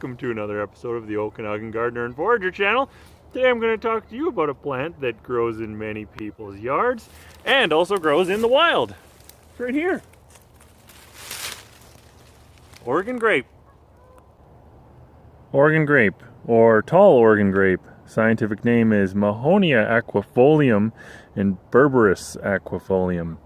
welcome to another episode of the Okanagan Gardener and Forager channel. Today I'm going to talk to you about a plant that grows in many people's yards and also grows in the wild. It's right here. Oregon grape. Oregon grape, or tall Oregon grape. Scientific name is Mahonia aquifolium and Berberis aquifolium.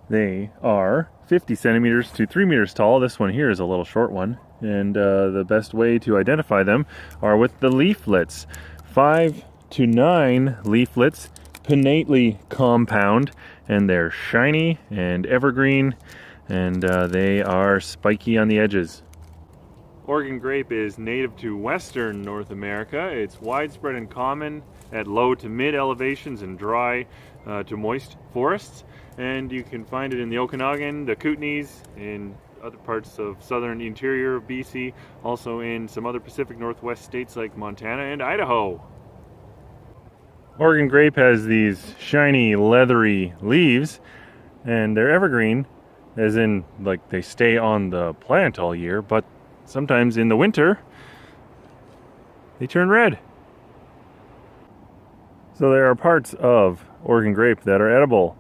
They are 50 centimeters to 3 meters tall. This one here is a little short one. And the best way to identify them are with the leaflets. 5 to 9 leaflets, pinnately compound, and they're shiny and evergreen, and they are spiky on the edges. Oregon grape is native to western North America. It's widespread and common at low to mid elevations and dry to moist forests. And you can find it in the Okanagan, the Kootenays, in other parts of southern interior of BC, also in some other Pacific Northwest states like Montana and Idaho. Oregon grape has these shiny, leathery leaves, and they're evergreen, as in, like, they stay on the plant all year, but sometimes in the winter, they turn red. So there are parts of Oregon grape that are edible,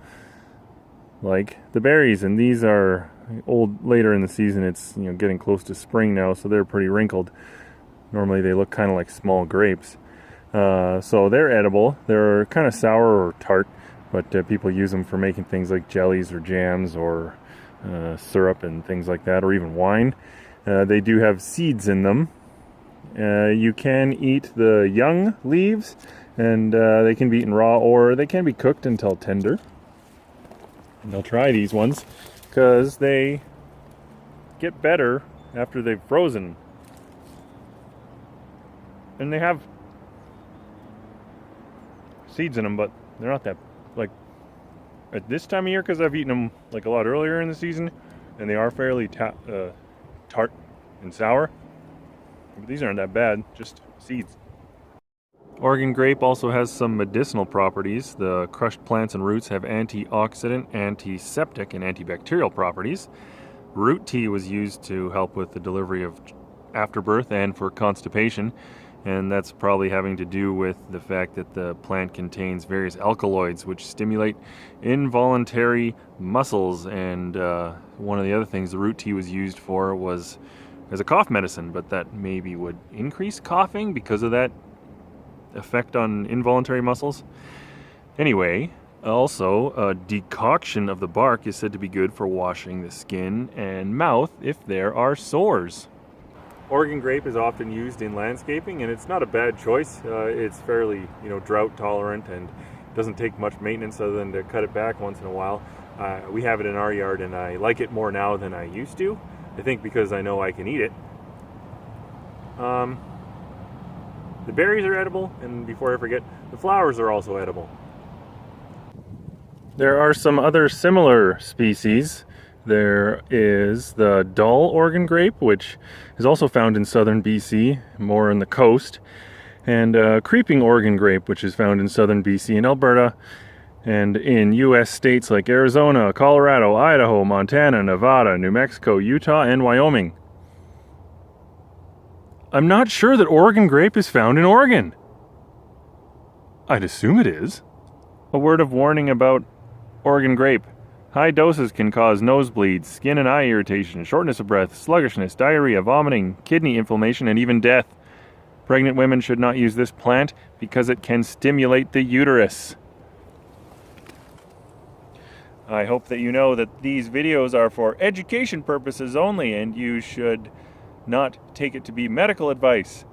like the berries, and these are old later in the season. It's getting close to spring now, so they're pretty wrinkled. Normally they look kind of like small grapes. So they're edible. They're kind of sour or tart, but people use them for making things like jellies or jams or syrup and things like that, or even wine. They do have seeds in them. You can eat the young leaves, and they can be eaten raw, or they can be cooked until tender. And I'll try these ones because they get better after they've frozen. And they have seeds in them, but they're not that, like, at this time of year, because I've eaten them like a lot earlier in the season, and they are fairly tart and sour. But these aren't that bad, just seeds. Oregon grape also has some medicinal properties. The crushed plants and roots have antioxidant, antiseptic, and antibacterial properties. Root tea was used to help with the delivery of afterbirth and for constipation, and that's probably having to do with the fact that the plant contains various alkaloids which stimulate involuntary muscles. And one of the other things the root tea was used for was as a cough medicine, but that maybe would increase coughing because of that effect on involuntary muscles. Anyway, also a decoction of the bark is said to be good for washing the skin and mouth if there are sores. Oregon grape is often used in landscaping, and it's not a bad choice. It's fairly, drought tolerant and doesn't take much maintenance other than to cut it back once in a while. We have it in our yard, and I like it more now than I used to. I think because I know I can eat it. The berries are edible, and before I forget, the flowers are also edible. There are some other similar species. There is the dull Oregon grape, which is also found in southern BC, more in the coast, and creeping Oregon grape, which is found in southern BC and Alberta, and in U.S. states like Arizona, Colorado, Idaho, Montana, Nevada, New Mexico, Utah, and Wyoming. I'm not sure that Oregon grape is found in Oregon. I'd assume it is. A word of warning about Oregon grape. High doses can cause nosebleeds, skin and eye irritation, shortness of breath, sluggishness, diarrhea, vomiting, kidney inflammation, and even death. Pregnant women should not use this plant because it can stimulate the uterus. I hope that you know that these videos are for education purposes only, and you should not take it to be medical advice.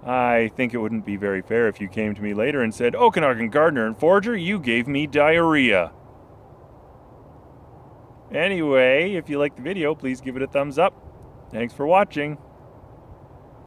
I think it wouldn't be very fair if you came to me later and said, "Okanagan Gardener and Forager, you gave me diarrhea." Anyway, if you liked the video, please give it a thumbs up. Thanks for watching.